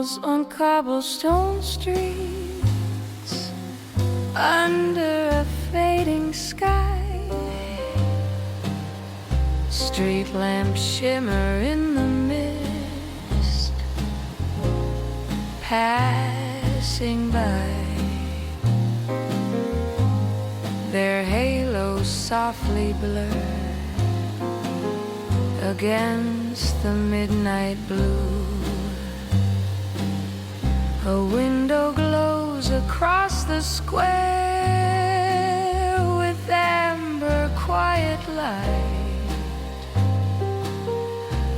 walls on cobblestone streets, under a fading sky. Street lamps shimmer in the mist, passing by. Their halos softly blur against the midnight blue. A window glows across the square with amber quiet light.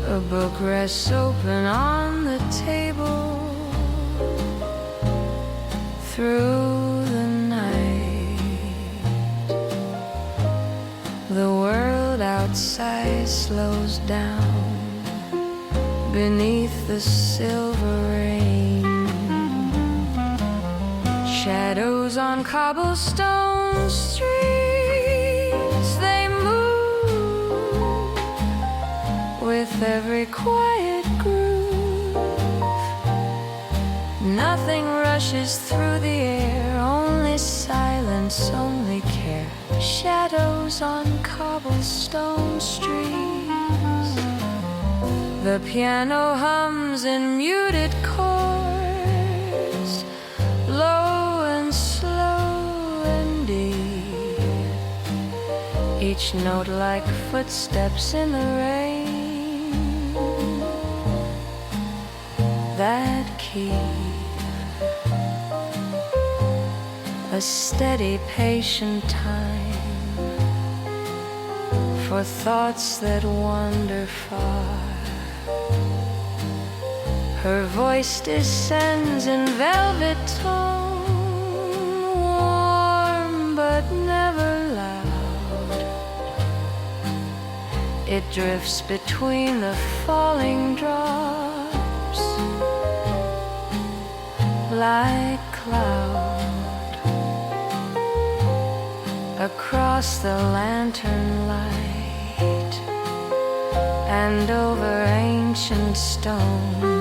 A book rests open on the table. Through the night, the world outside slows down beneath the silver rain. Shadows on cobblestone streets, they move with every quiet groove. Nothing rushes through the air, only silence, only care. Shadows on cobblestone streets. The piano hums in muted chords, low and slow and deep, each note like footsteps in the rain that keep a steady, patient time for thoughts that wander far. Her voice descends in velvet tone, warm but never loud. It drifts between the falling drops like cloud. Across the lantern light and over ancient stone.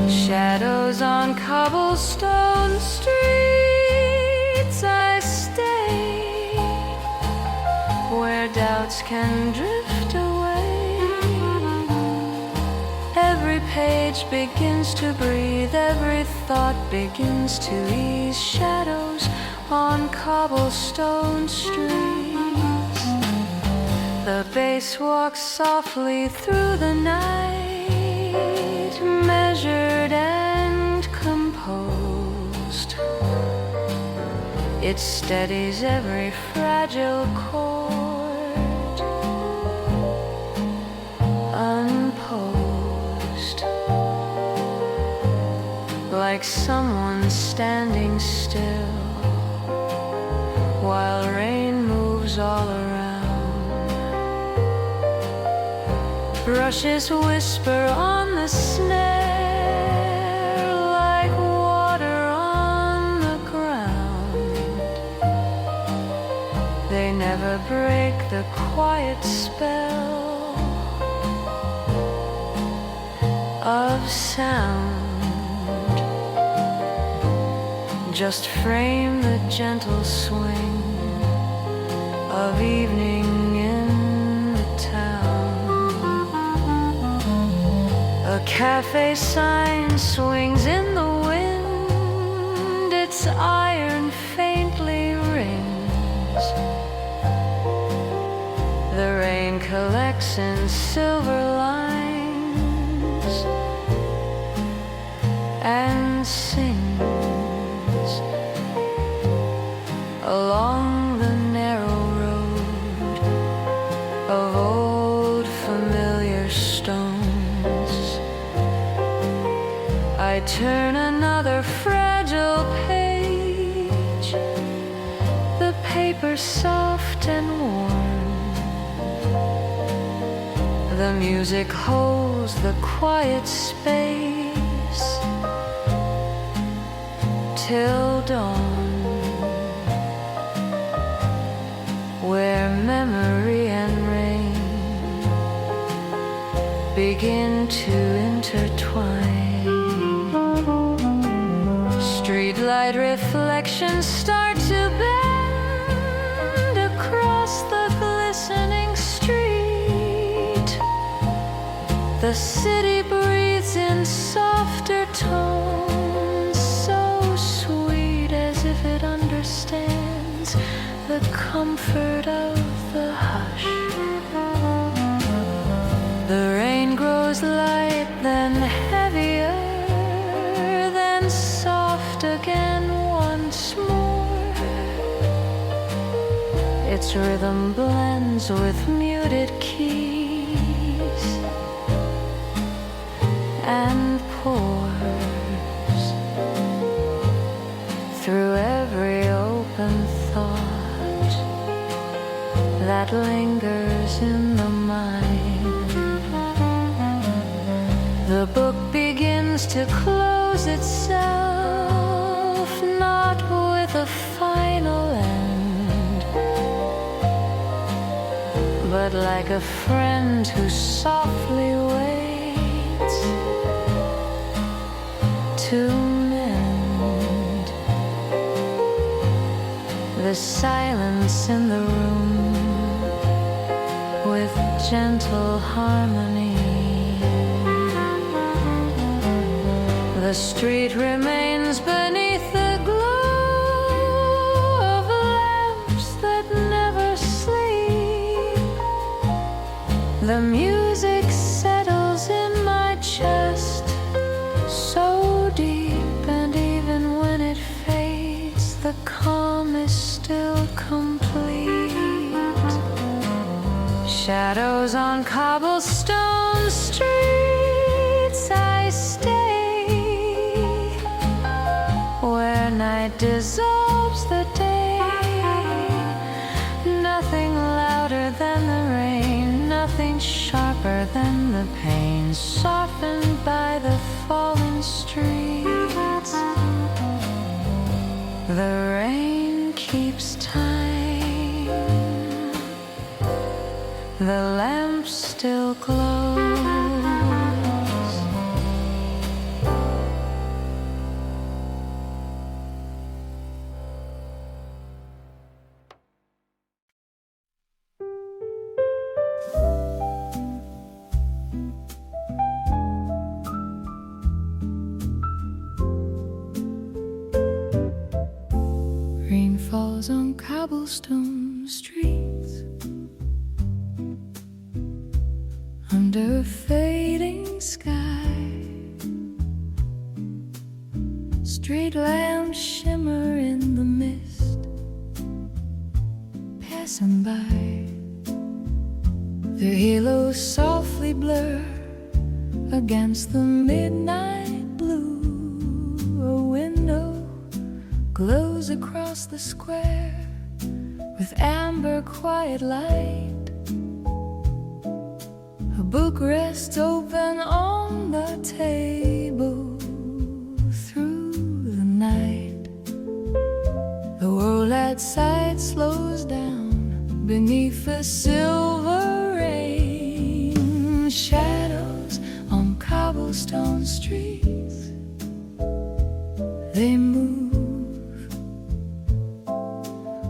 Shadows on cobblestone streets, I stay where doubts can drift away. Every page begins to breathe, every thought begins to ease. Shadows on cobblestone streets. The bass walks softly through the night, measured and composed. It steadies every fragile chord, unposed, like someone standing still while rain moves all around. Brushes whisper on the snare like water on the ground. They never break the quiet spell of sound. Just frame the gentle swing of evening in the town. A cafe sign swings in the wind, its iron faintly rings. The rain collects in silver lines and sings along the narrow road of old familiar stones. I turn another fragile page, the paper soft and warm. The music holds the quiet space till dawn, where memory and rain begin to intertwine. across the glistening street. The city breathes in softer tones, so sweet as if it understands the comfort of the hush. The rain grows light, then heavier, then soft again once more. Its rhythm blends with muted keys and pours through every open thought that lingers in the mind. The book begins to close itself, not with a final end, but like a friend who softly waits to mend the silence in the room with gentle harmony. The street remains beneath the glow of lamps that never sleep. The music settles in my chest so deep, and even when it fades, the calm is still complete. Shadows on cobblestone streets, I stay where night dissolves the day. Nothing louder than the rain, nothing sharper than the pain, softened by the fallen streets. The rain keeps time, the lamp still glows. Rain falls on cobblestone streets under a fading sky. Street lamps shimmer in the mist, passing by. Their halos softly blur against the midnight blue. A window glows across the square with amber quiet light. A book rests open on the table through the night. The world outside slows down beneath the silver rain. Shadows on cobblestone streets, they move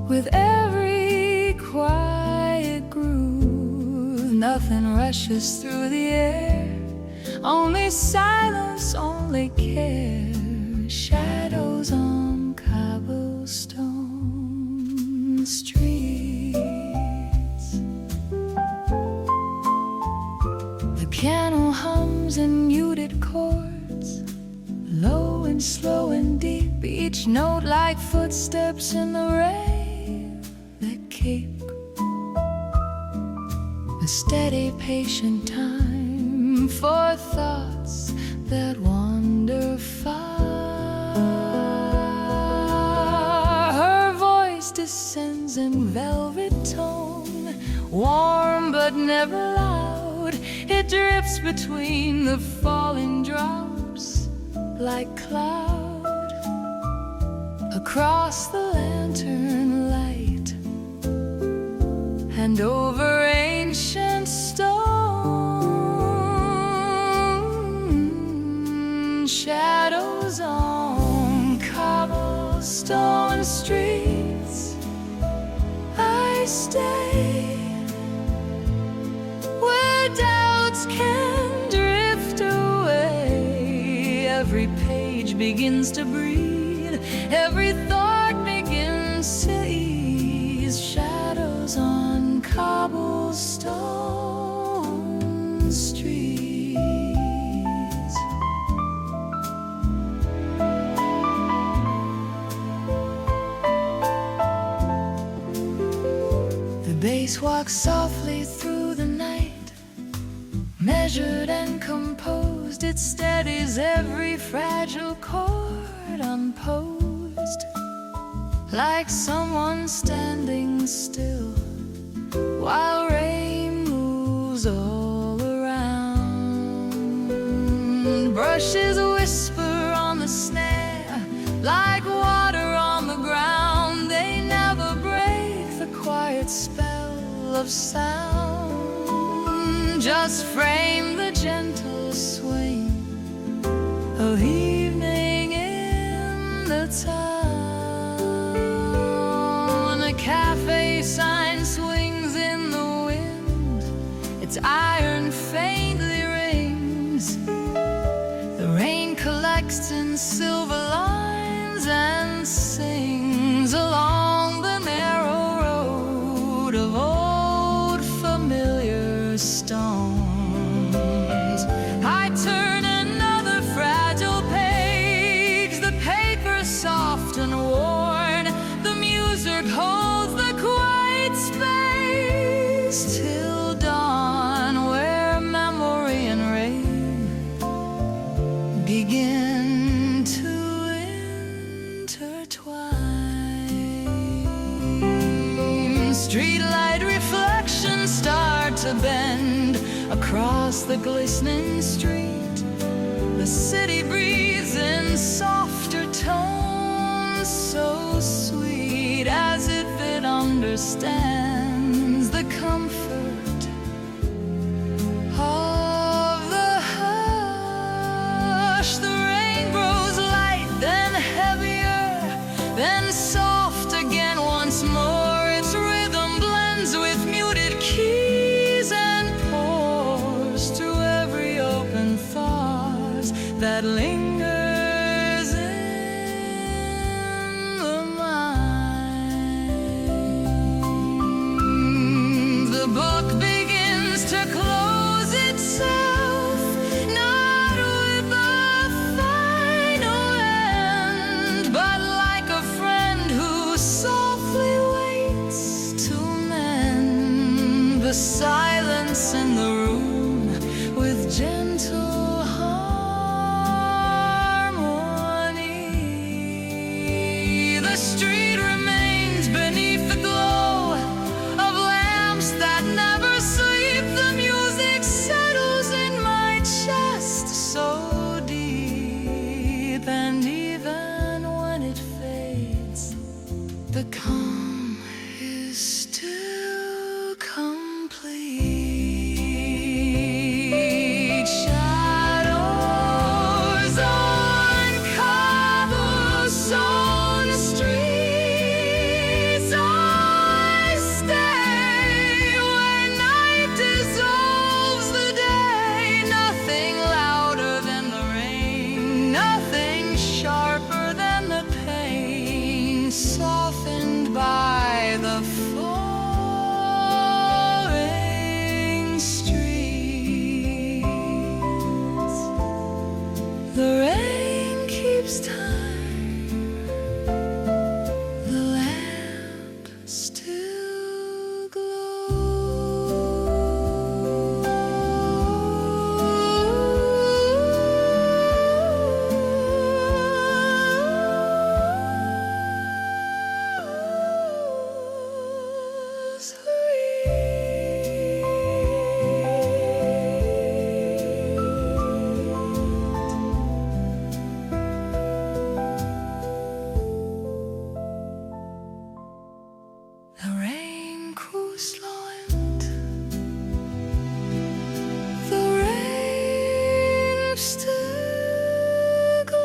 with every quiet groove. Nothing rushes through the air, only silence, only care. Shadows on cobblestone streets. The piano hums in muted chords, low and slow and deep, each note like footsteps in the rain that keep a steady, patient time for thoughts that wander far. Her voice descends in velvet tone, warm but never loud. It drifts between the falling drops like cloud across the lantern light and over ancient stone. Shadows on cobblestone streets, I I stay, where doubts can drift away. Every page begins to breathe, every thought begins to ease. Shadows on cobblestone streets. The bass walks softly through the night, measured and composed. It steadies every fragile chord unposed, like someone standing still while rain moves all around. Brushes whisper on the snare, like water on the ground. They never break the quiet spell of sound, just frame the gentle swing of evening in the town. A cafe sign swings in the wind, its iron faintly rings. The rain collects in silver lines and sings along the narrow road of old familiar stones. I turn another fragile page, the paper soft and worn. The music holds the quiet space till dawn, where memory and rain begin to intertwine. Streetlight reflections start to bend across the glistening street. The city breathes in softer tones, so sweet, as if it understands the comfort of the hush. The rain grows light, then heavier, then soft again once more. Its rhythm blends with muted keys and pours through every open thought that lingers in the mind. The book begins to close itself, not with a final end, but like a friend who softly waits to mend the silence in the room with gentle harmony. The street remains beneath the glow of lamps that never sleep. The music settles in my chest so deep, and even when it fades, the calm is still complete. Shadows on cobblestone streets. I stay where night dissolves the day. Nothing louder than the rain, nothing sharper than the pain, softened by the falling streets. The rain keeps time, the lamp still glows. The rain cools slow and the rain still glows.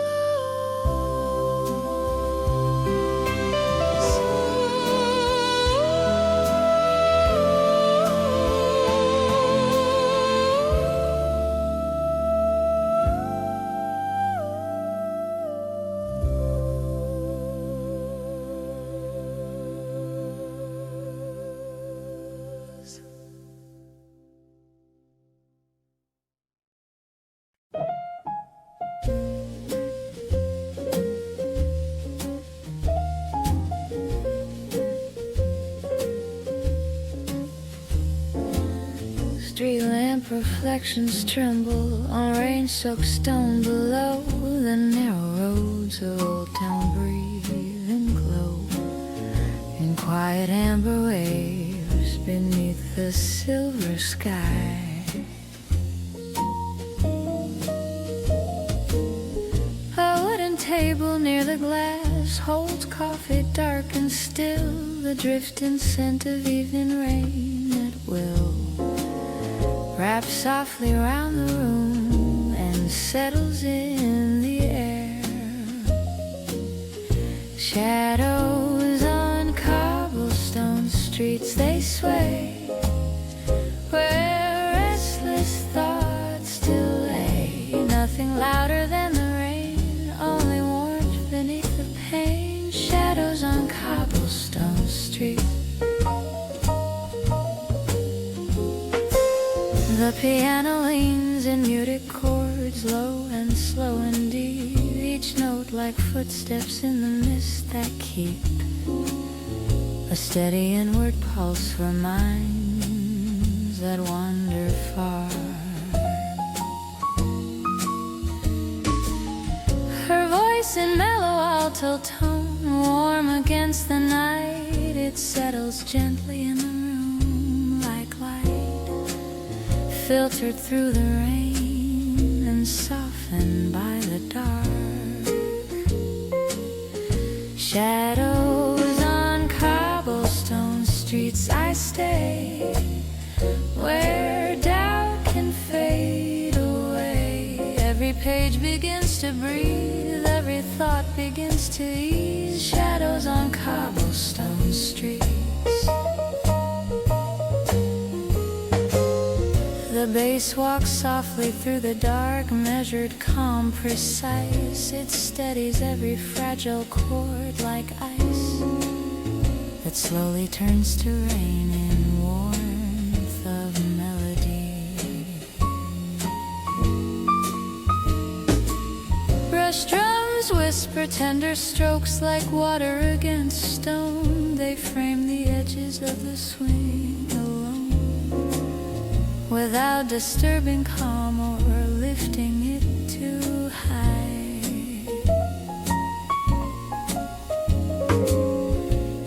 Streetlamp reflections tremble on rain-soaked stone below. The narrow roads of Old Town breathe and glow in quiet amber waves beneath the silver sky. A wooden table near the glass holds coffee dark and still, the drifting scent of evening rain at will wraps softly round the room and settles in the air. Shadows on cobblestone streets, they sway where restless thoughts still lay. Nothing louder than the rain, only warmth beneath the pain. Shadows on cobblestone streets. The piano leans in muted chords, low and slow indeed, each note like footsteps in the mist that keep a steady inward pulse for minds that wander far. Her voice in mellow alto tone, warm against the night, it settles gently in the room like light filtered through the rain and softened by the dark. Shadows on cobblestone streets, I stay where doubt can fade away. Every page begins to breathe, every thought begins to ease. Shadows on cobblestone streets. The bass walks softly through the dark, measured, calm, precise. It steadies every fragile chord like ice that slowly turns to rain in warmth of melody. Brush drums whisper tender strokes like water against stone. They frame the edges of the swing without disturbing calm or lifting it too high.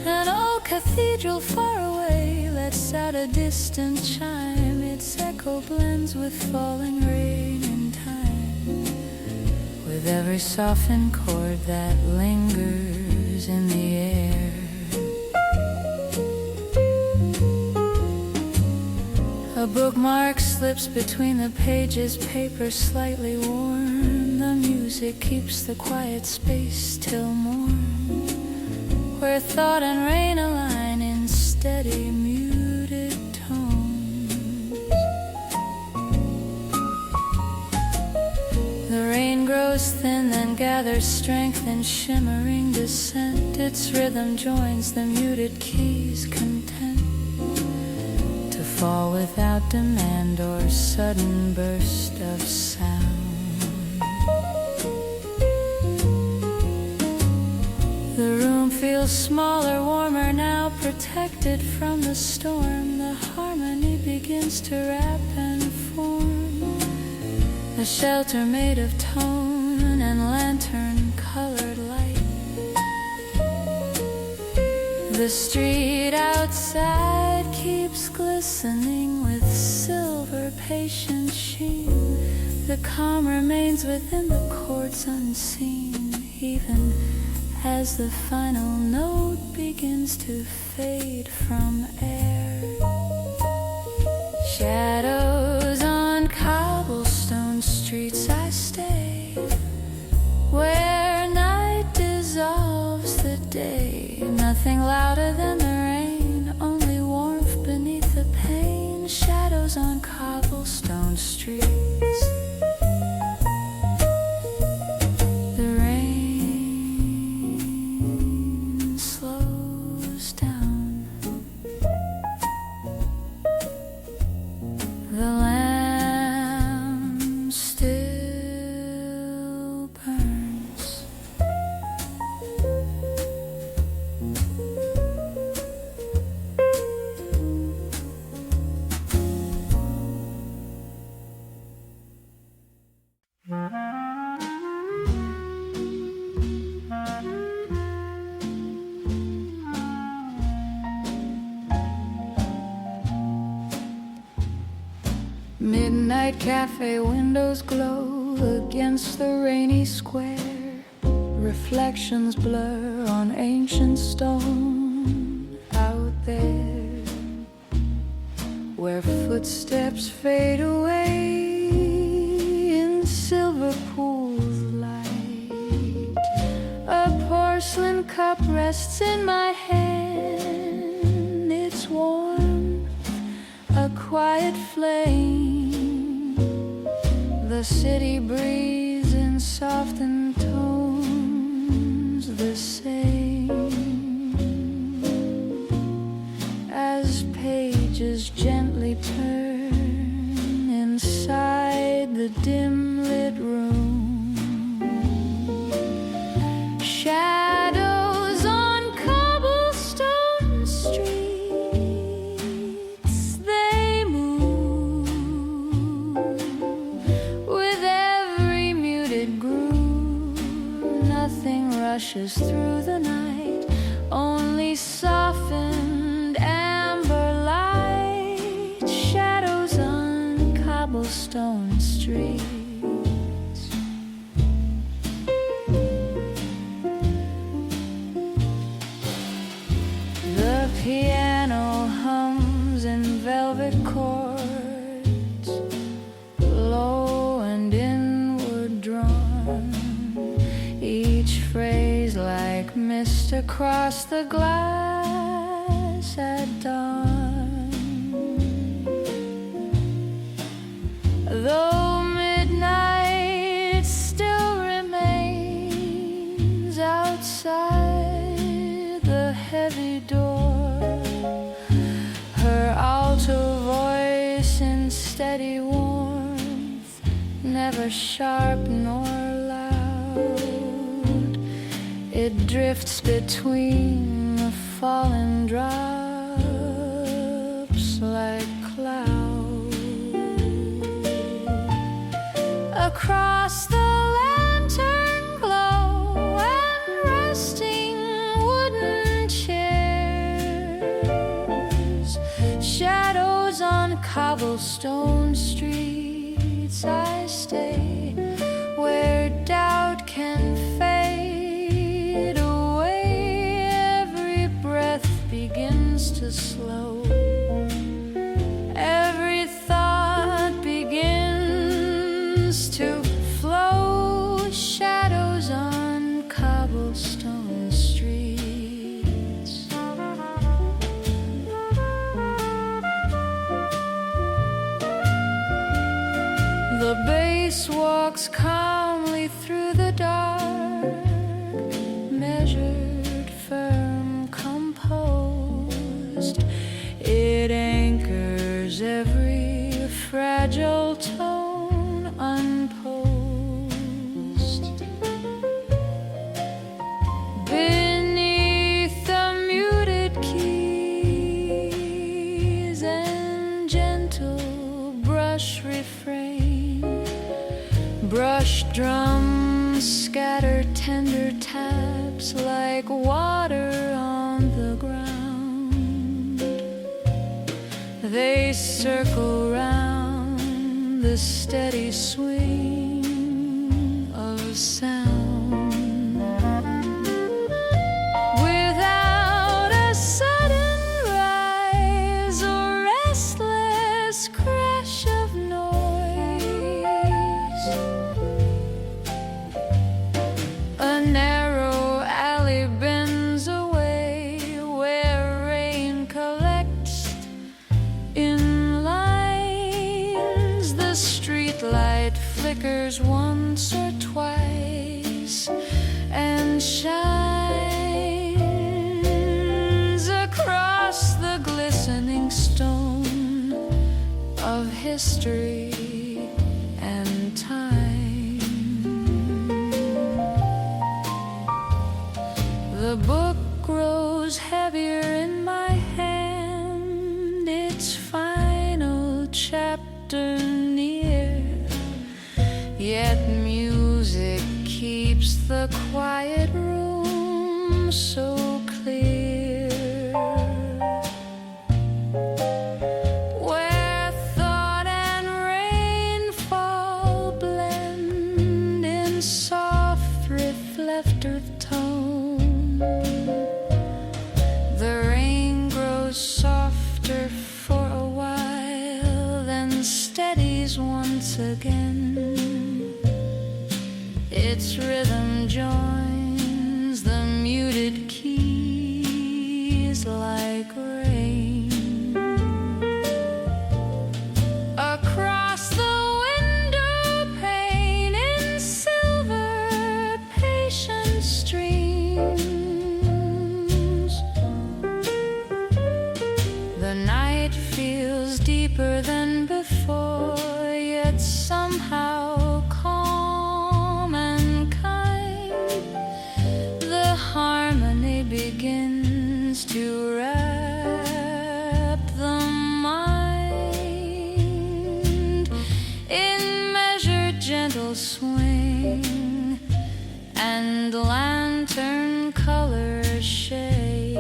An old cathedral far away lets out a distant chime. Its echo blends with falling rain in time, with every softened chord that lingers in the air. A bookmark slips between the pages, paper slightly worn. The music keeps the quiet space till morn, where thought and rain align in steady muted tones. The rain grows thin, then gathers strength in shimmering descent. Its rhythm joins the muted keys, content to fall without demand or sudden burst of sound. The room feels smaller, warmer now, protected from the storm. The harmony begins to wrap and form, a shelter made of tone and lantern-colored light. The street outside keeps glistening with silver patient sheen. The calm remains within the chords unseen, even as the final note begins to fade from air. Shadows on cobblestone streets, I stay where night dissolves the day. Nothing louder than the rain, only warmth beneath the pain. Shadows on cobblestone streets. The rain slows down. The lamp still burns. Streetlight cafe windows glow against the rainy square. Reflections blur on ancient stone out there, where footsteps fade away in silver pools light. A porcelain cup rests in my hand, it's warm, a quiet flame. The city breathes in softened tones, the same as pages gently turn inside the dim lit room. Shadows on cobblestone streets, they move with every muted groove. Nothing rushes through the night, only softened amber light. Shadows on cobblestone streets. The piano hums in velvet chords, low and inward drawn, each phrase like mist across the glass at dawn. Though midnight still remains outside the heavy door, her alto voice in steady warmth, never sharp nor loud. It drifts between the fallen drops like clouds. Across the lantern glow and rusting wooden chairs, shadows on cobblestone streets, I stay where doubt can fade away. Every breath begins to slow, every thought begins to flow. Shadows on cobblestone streets. The bass walks calmly through the dark, measured, firm, composed. It anchors every fragile tone unposed. Beneath the muted keys and gentle brush refrain, brush drums scatter tender taps like water on the ground. They circle round the steady swing of sound. Without a sudden rise or restless crash of noise, a narrow alley bends away where rain collects in lines. The streetlight flickers once or twice and shines across the glistening stone of history and time. The book grows heavier in my hand, its final chapter near, yet music keeps the quiet room so clear. Where thought and rain for a while, then steadies once again. Its rhythm joins the muted keys like rain. Across the windowpane in silver patient streams, the night feels deeper than before, yet somehow calm and kind. The harmony begins to wrap the mind in measured gentle swing and lantern color shade.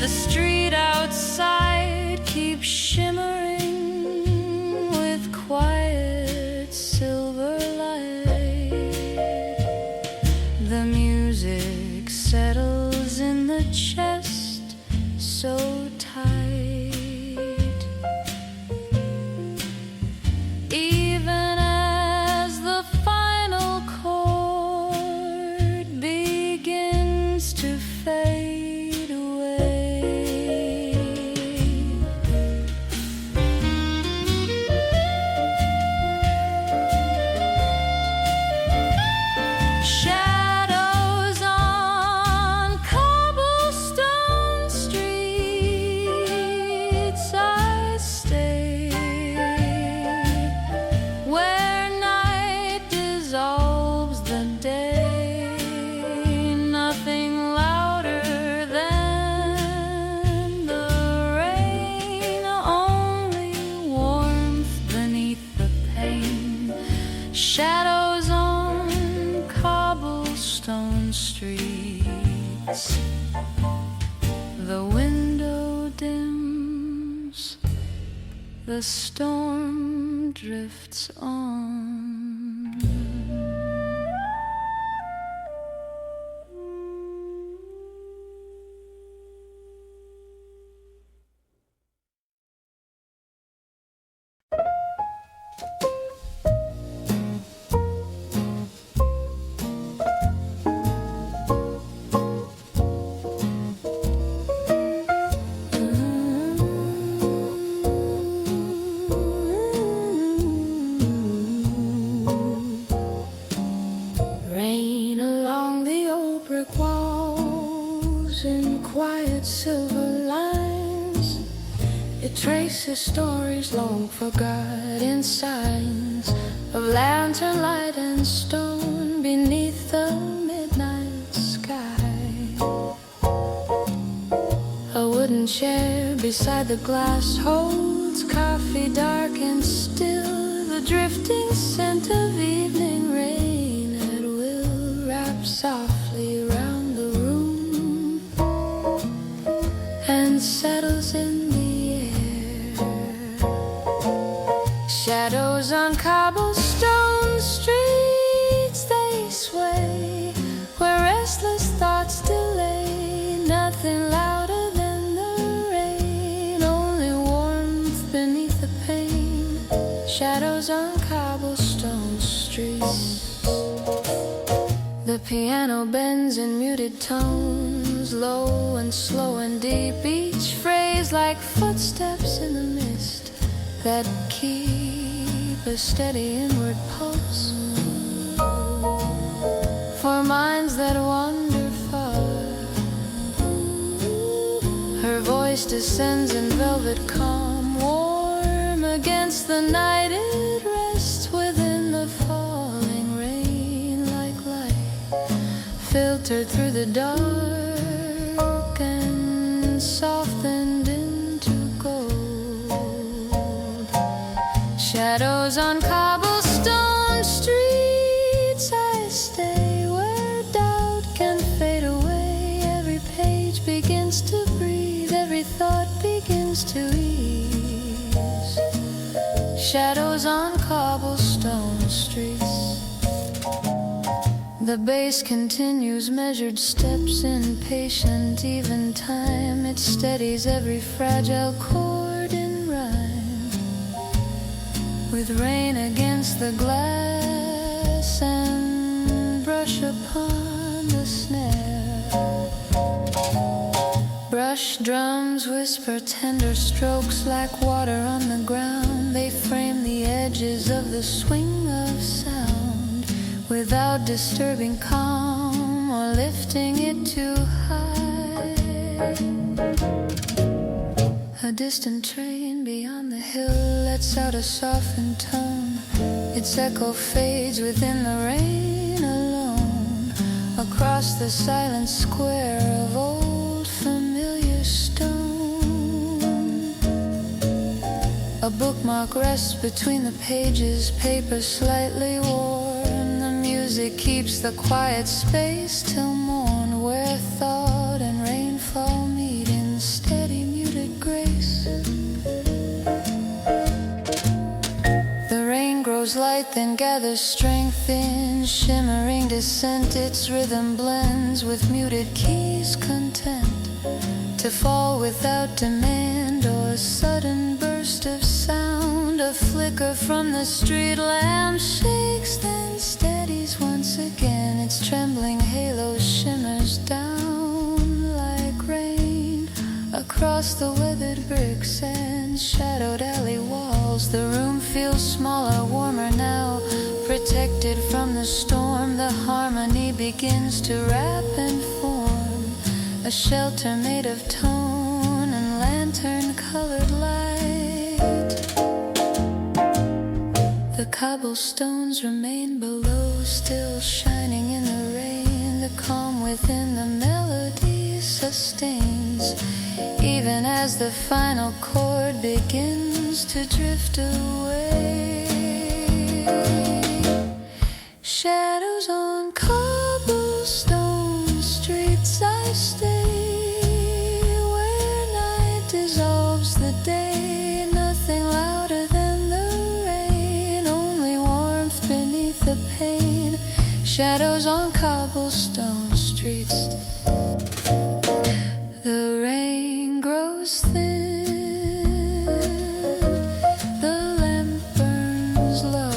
The street outside keeps shimmering with quiet silver light. The music settles in the chest so tight. Even as the final chord begins to fade away, shadows on cobblestone streets I stay, where night dissolves the day. Nothing louder than the rain, only warmth beneath the pane. Shadows on cobblestone streets. The window dims, the storm drifts on. Rain along the old brick walls in quiet silver lines. It traces stories long forgotten, signs of lantern light and stone beneath the midnight sky. A wooden chair beside the glass holds coffee, dark and still. The drifting scent of evening rain at will wraps softly round the room and settles in the air. Shadows on cobblestone streets, they sway where restless thoughts delay. Nothing louder than the rain, only warmth beneath the pane. Shadows on cobblestone streets. The piano bends in muted tones, low and slow and deep, each phrase like footsteps in the mist that keep a steady inward pulse. For minds that wander far, her voice descends in velvet calm, warm against the night. It rests within the falling rain like light, filtered through the dark and softened into gold. Shadows on cobblestone streets I stay, where doubt can fade away. Every page begins to breathe, every thought begins to ease. Shadows on cobblestone streets. The bass continues, measured steps in patient even time. It steadies every fragile chord in rhyme. With rain against the glass and brush upon the snare. Brush drums whisper tender strokes like water on the ground. They frame the edges of the swing of sound, without disturbing calm or lifting it too high. A distant train beyond the hill lets out a softened tone. Its echo fades within the rain alone, across the silent square of old familiar stone. A bookmark rests between the pages, paper slightly worn. The music keeps the quiet space till morn, where thought and rainfall meet in steady muted grace. The rain grows light, then gathers strength in shimmering descent. Its rhythm blends with muted keys, content to fall without demand or sudden burst of sound. A flicker from the street lamp shakes, then steadies once again. Its trembling halo shimmers down like rain across the weathered bricks and shadowed alley walls. The room feels smaller, warmer now, protected from the storm. The harmony begins to wrap and form, a shelter made of tone and lantern-colored light. The cobblestones remain below, still shining in the rain. The calm within the melody sustains, even as the final chord begins to drift away. Shadows on cobblestone streets I stay, where night dissolves the day. Nothing louder than the rain, only warmth beneath the pain. Shadows on cobblestone streets. The rain grows thin, the lamp burns low.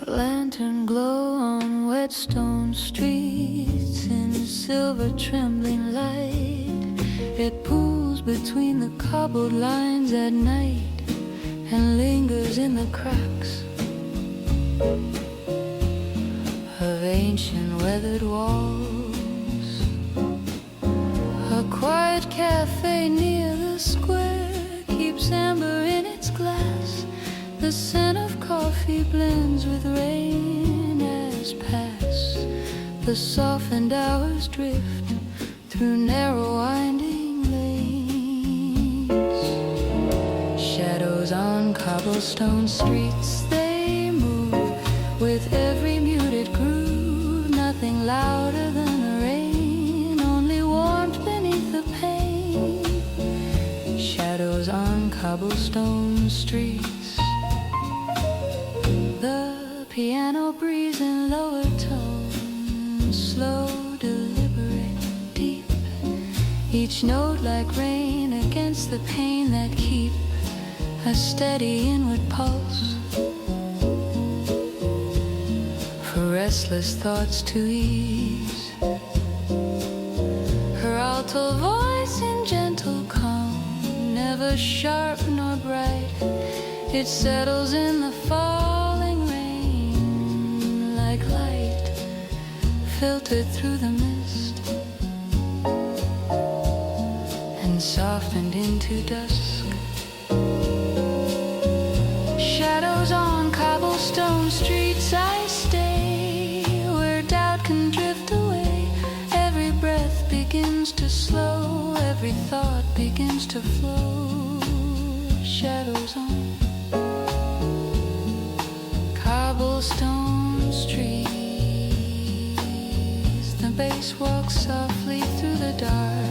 Lantern glow on whetstone streets in silver trembling light. It pulls between the cobbled lines at night and lingers in the cracks of ancient weathered walls. A quiet cafe near the square keeps amber in its glass. The scent of coffee blends with rain as past the softened hours drift through narrow winding lanes. Shadows on cobblestone streets, they move with every muted groove. Nothing louder than the rain, only warmth beneath the pain. Shadows on cobblestone streets. The piano breeze in lower tones, slow, deliberate, deep. Each note like rain against the pain that keep a steady inward pulse. For restless thoughts to ease, her alto voice in gentle calm, never sharp nor bright. It settles in the falling rain like light filtered through the mist. And so softened into dusk. Shadows on cobblestone streets I stay, where doubt can drift away. Every breath begins to slow, every thought begins to flow. Shadows on cobblestone streets. The bass walks softly through the dark,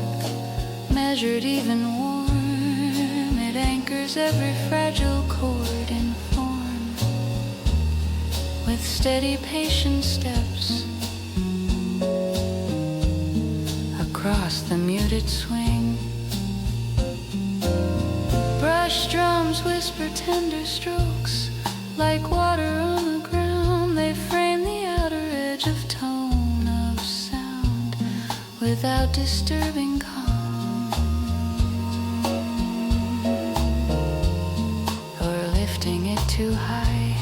measured, even warm. It anchors every fragile chord in form, with steady, patient steps across the muted swing. Brush drums whisper tender strokes, like water on the ground. They frame the outer edge of tone, of sound, without disturbing calm, or lifting it too high.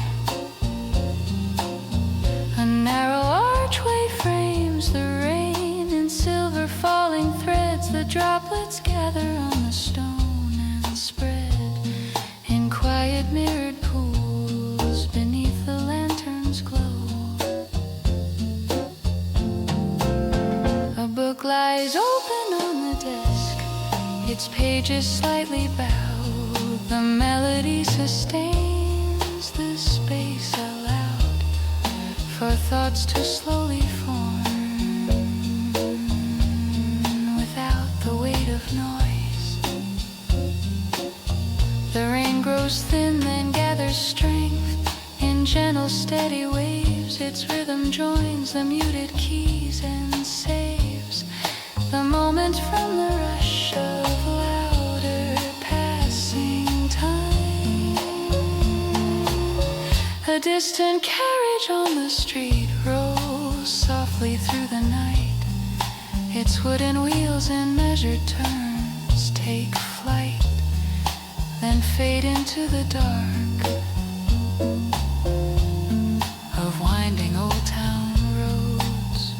A narrow archway frames the rain in silver falling threads. The droplets gather on the stone and spread in quiet mirrored pools beneath the lantern's glow. A book lies open on the desk, its pages slightly bowed. The melody sustains the space allowed for thoughts to slowly form, without the weight of noise. The rain grows thin, then gathers strength in gentle, steady waves. Its rhythm joins the muted keys and saves the moment from the rush of louder passing time. A distant carriage on the street rolls softly through the night. Its wooden wheels in measured turns take flight, then fade into the dark of winding old town roads.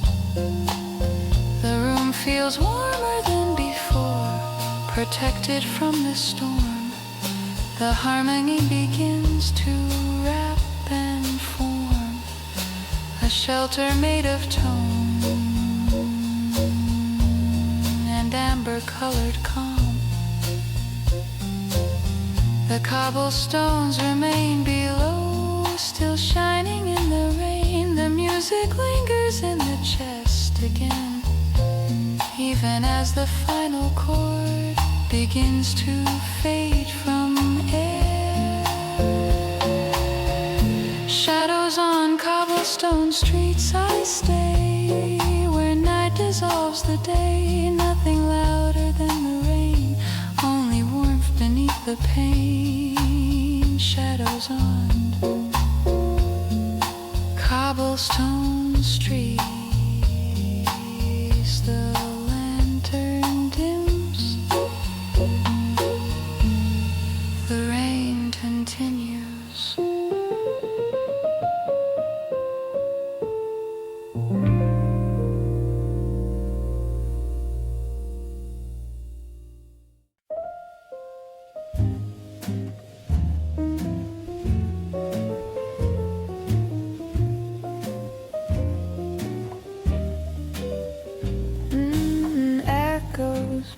The room feels warmer than before, protected from the storm. The harmony begins to wrap and form, a shelter made of tone and amber-colored calm. The cobblestones remain below, still shining in the rain. The music lingers in the chest again, even as the final chord begins to fade from air. Shadows on cobblestone streets I stay, where night dissolves the day. Nothing louder than the rain, only warmth beneath the pain. Shadows on cobblestone streets. The lantern dims, the rain continues.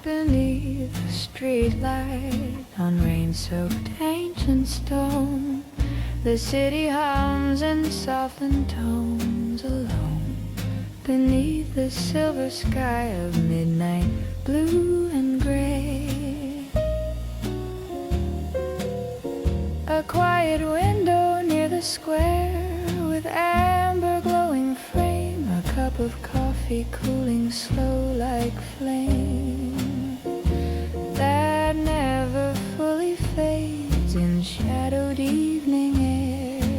Beneath the streetlight on rain-soaked ancient stone, the city hums in softened tones alone, beneath the silver sky of midnight blue and gray. A quiet window near the square with amber glowing frame, a cup of coffee cooling slow like flame that never fully fades in shadowed evening air.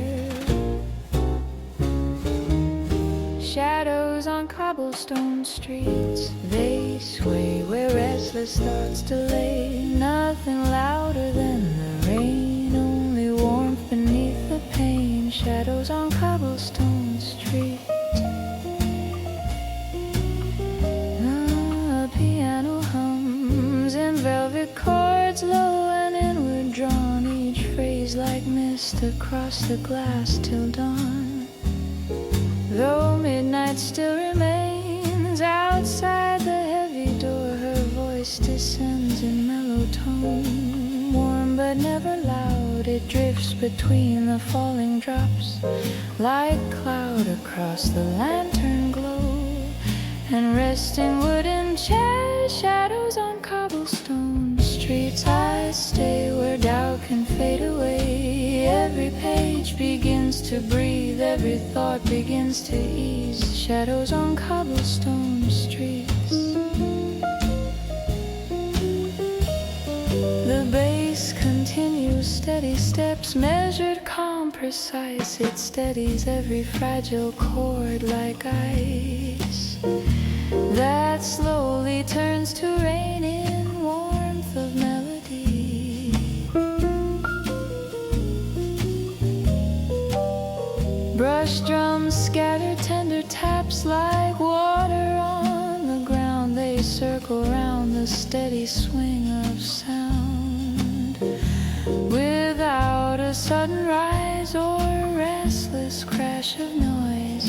Shadows on cobblestone streets, they sway where restless thoughts delay. Nothing louder than the rain, only warmth beneath the pain. Shadows on cobblestone street. A piano hums in velvet across the glass till dawn. Though midnight still remains outside the heavy door, her voice descends in mellow tone. Warm but never loud, it drifts between the falling drops like cloud across the lantern glow. And resting wooden chairs, shadows on cobblestone streets, I stay where doubt can fade away. Every page begins to breathe, every thought begins to ease. Shadows on cobblestone streets. The bass continues, steady steps, measured, calm, precise. It steadies every fragile chord like ice that slowly turns to rain in warmth of melody. Brush drums scatter tender taps like water on the ground. They circle round the steady swing of sound without a sudden rise or restless crash of noise.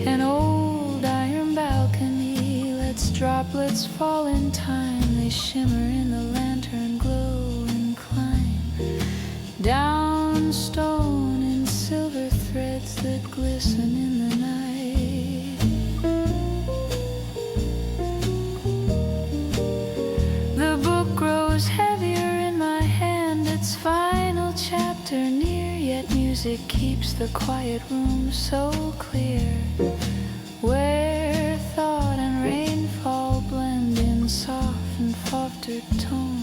An old iron balcony lets droplets fall in time. They shimmer in the lantern glow and climb down stone in silver threads that glisten in the night. The book grows heavier in my hand, its final chapter near, yet music keeps the quiet room so clear, where thought and rainfall blend in soft and faltered tone.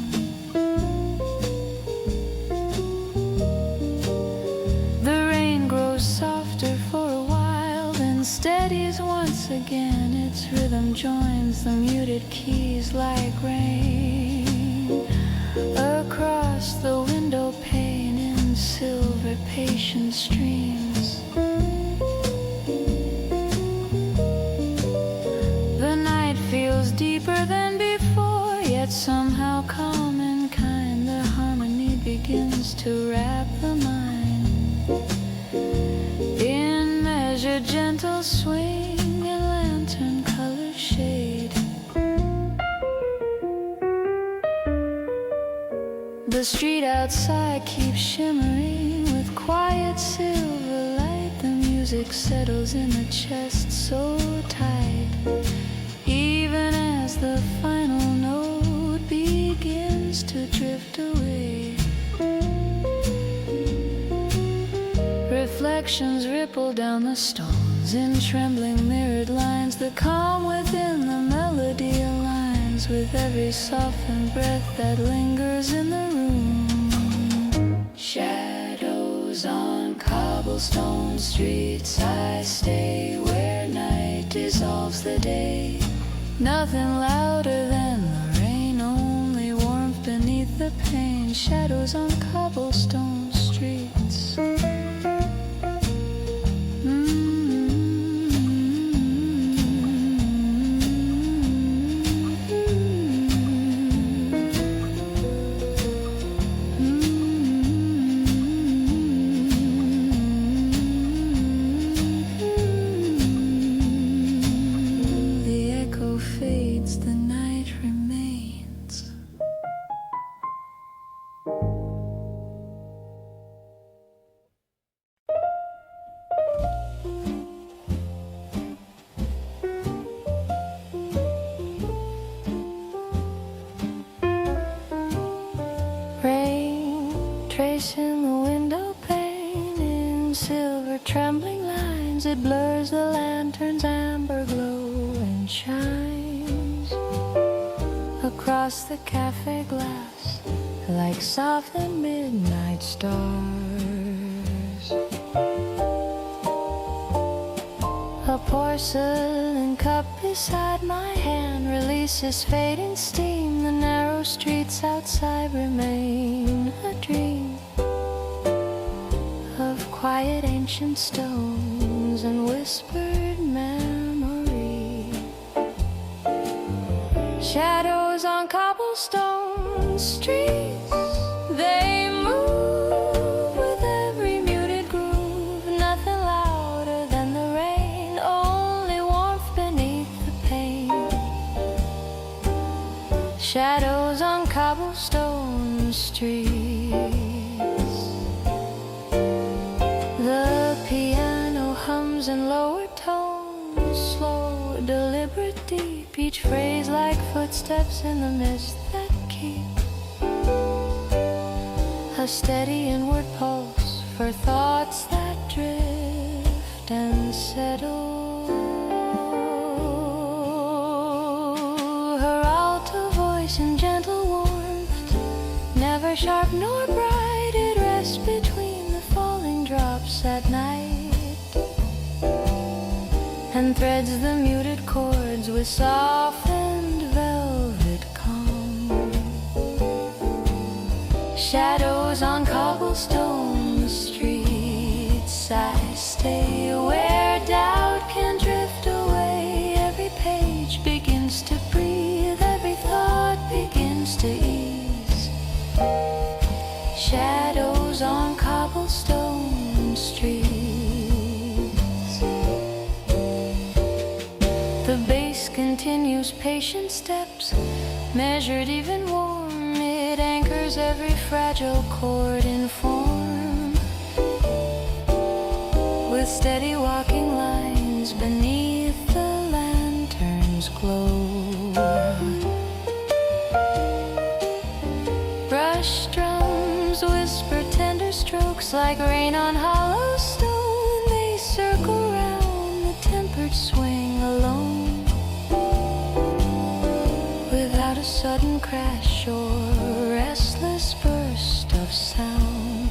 The rain grows softer for a while, then steadies once again. Its rhythm joins the muted keys like rain across the window pane in silver patient streams. The night feels deeper than before, yet somehow calm and kind. The harmony begins to wrap the mind in measured gentle swing and lantern color shade. The street outside keeps shimmering with quiet silver light. The music settles in the chest so tight, even as the final note begins to drift away. Reflections ripple down the stones in trembling mirrored lines. The calm within the melody aligns with every softened breath that lingers in the room. Shadows on cobblestone streets, I stay where night dissolves the day. Nothing louder than the rain, only warmth beneath the pain. Shadows on cobblestone streets. Tracing the window pane in silver trembling lines, it blurs the lantern's amber glow and shines across the cafe glass like soft and midnight stars. A porcelain cup beside my hand releases fading steam. The narrow streets outside remain a dream of quiet ancient stones and whispered memory. Shadows on cobblestone streets. They move with every muted groove, nothing louder than the rain, only warmth beneath the pane. Shadows on cobblestone streets. The piano hums in lower tones, slow, deliberate, deep, each phrase like footsteps in the mist that keep a steady inward pulse for thoughts that drift and settle. Her alto voice and gentle warmth, never sharp nor bright, it rests between the falling drops at night and threads the muted chords with softened velvet calm. Shadows on cobblestone streets, I stay where doubt can drift away. Every page begins to breathe, every thought begins to ease. Shadows on cobblestone streets. The bass continues patient steps, measured, even warm. It anchors every fragile chord in form, with steady walking lines beneath the lantern's glow. Brush drums whisper tender strokes like rain on hollow stone. They circle round the tempered swing alone, without a sudden crash or restless burst of sound.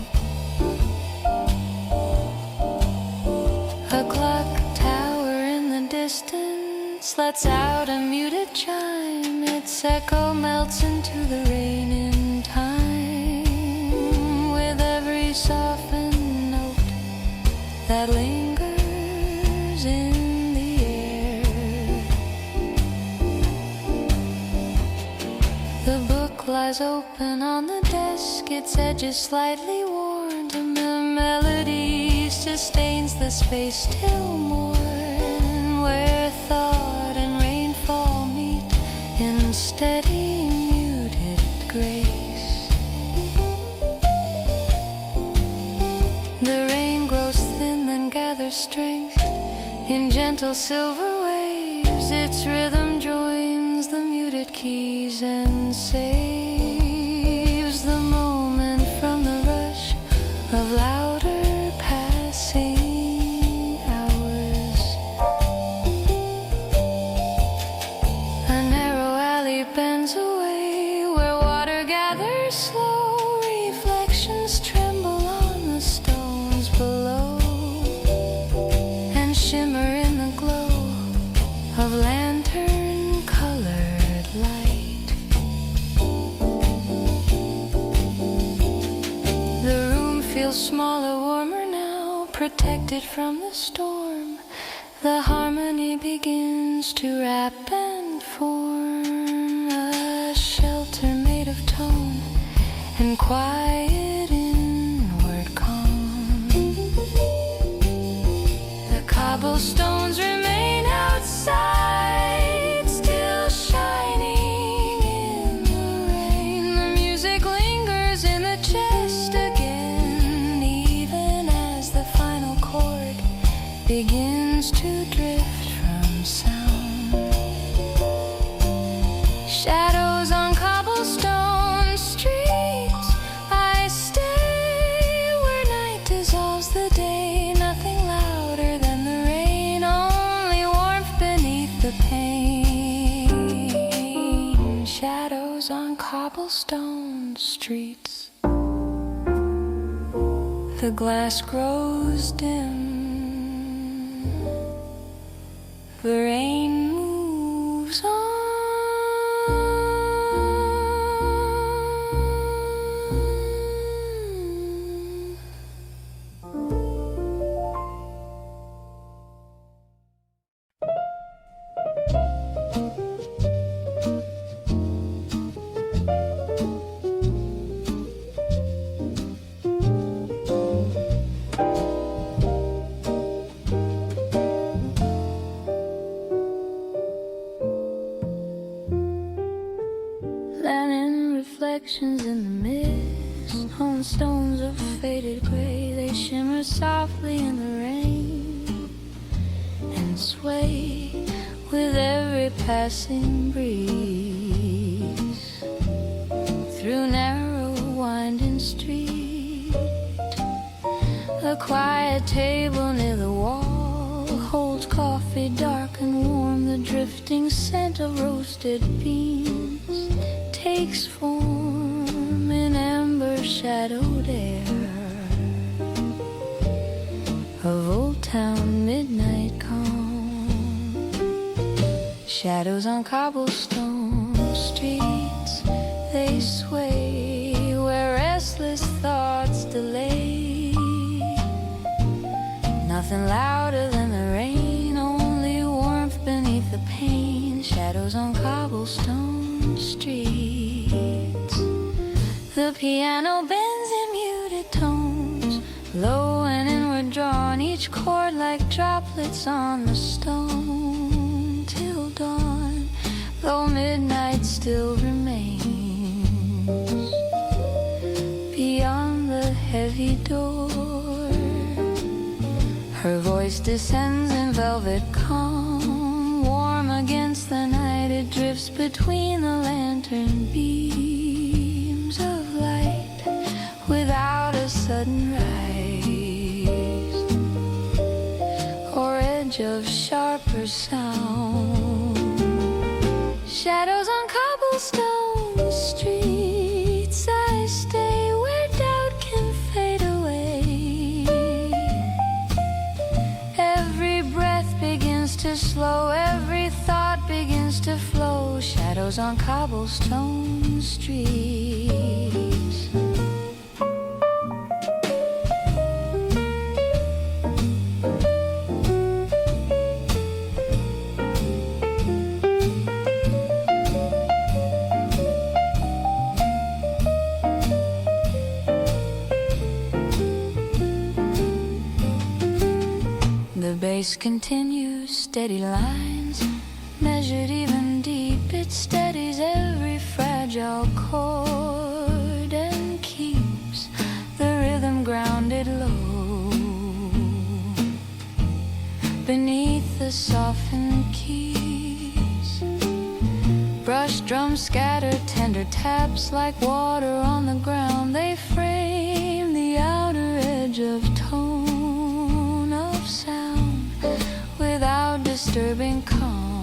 A clock tower in the distance lets out a muted chime. Its echo melts into the rain in time, with every softened note that lingers in the air. The book lies open on the desk, its edges slightly worn, and the melody sustains the space still more, and where thought and rainfall meet in steady muted grace. The rain grows thin, then gathers strength in gentle silver waves. Its rhythm joins the muted keys and saves the moment from the rush of louder passing hours. A narrow alley bends away, where water gathers slow. Reflections tremble on the stones below and shimmer in the glow of lantern-colored light. The room feels smaller, warmer now, protected from the storm. The harmony begins to wrap and form a shelter made of tone and quiet inward calm. The cobblestones remain outside, still shining in the rain. The music lingers in the chest again, even as the final chord begins to drift from sound. Shadows on cobblestone streets, I stay where night dissolves the day. Nothing louder than the rain, only warmth beneath the pain. Shadows on cobblestone streets. The glass grows dim, the rain moves on. mist on stones of faded gray. They shimmer softly in the rain and sway with every passing breeze. Through narrow winding street, a quiet table near the wall holds coffee dark and warm. The drifting scent of roasted beans takes form in amber shadowed air of Old Town midnight calm. Shadows on cobblestone streets, they sway where restless thoughts delay. Nothing louder than the rain, only warmth beneath the pain. Shadows on cobblestone streets. The piano bends in muted tones, low and inward drawn, each chord like droplets on the stone. Till dawn, though midnight still remains beyond the heavy door. Her voice descends in velvet calm, warm against the night. It drifts between the lantern beams of light without a sudden rise or edge of sharper sound. Shadows on cobblestone streets, I stay where doubt can fade away. Every breath begins to slow, every thought begins to flow. Shadows on cobblestone streets. The bass continues, steady lines, measured even deep. It steadies every fragile chord and keeps the rhythm grounded low beneath the softened keys. Brush drums scatter tender taps like water on the ground. They frame the outer edge of tone of sound without disturbing calm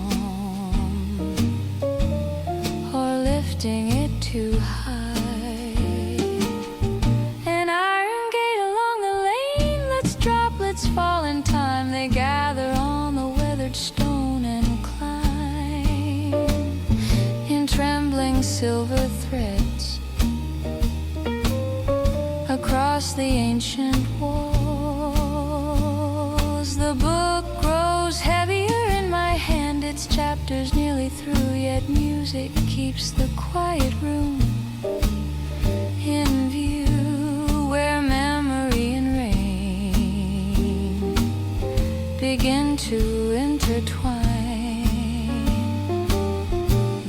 or lifting it too high. An iron gate along the lane lets droplets fall in time. They gather on the weathered stone and climb in trembling silver threads across the ancient walls. The book grows heavier in my hand, its chapters nearly through, yet music keeps the quiet room in view, where memory and rain begin to intertwine.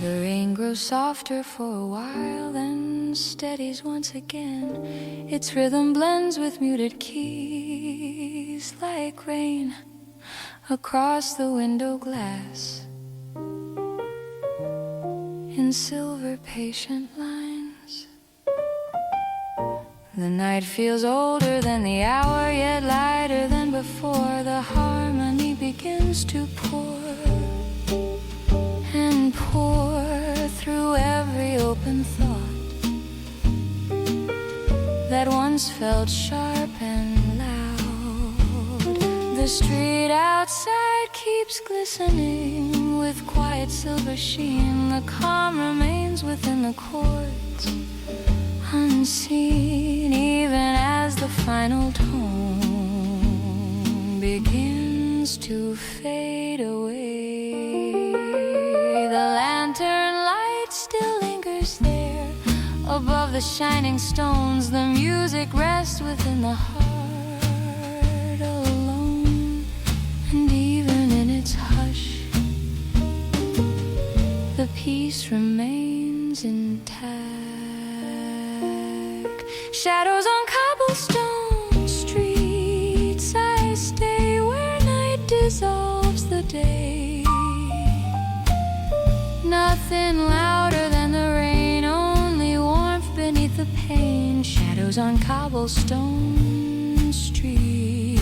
The rain grows softer for a while, then steadies once again. Its rhythm blends with muted keys like rain across the window glass in silver patient lines. The night feels older than the hour, yet lighter than before. The harmony begins to pour and pour through every open thought that once felt sharp and loud. The street outside keeps glistening with quiet silver sheen. The calm remains within the chords, unseen, even as the final tone begins to fade away. The lantern light still lingers there above the shining stones. The music rests within the heart alone, and even in its hush, the peace remains intact. Shadows on cobblestone streets, I stay where night dissolves the day. Nothing louder than the rain, only warmth beneath the pane. Shadows on cobblestone streets.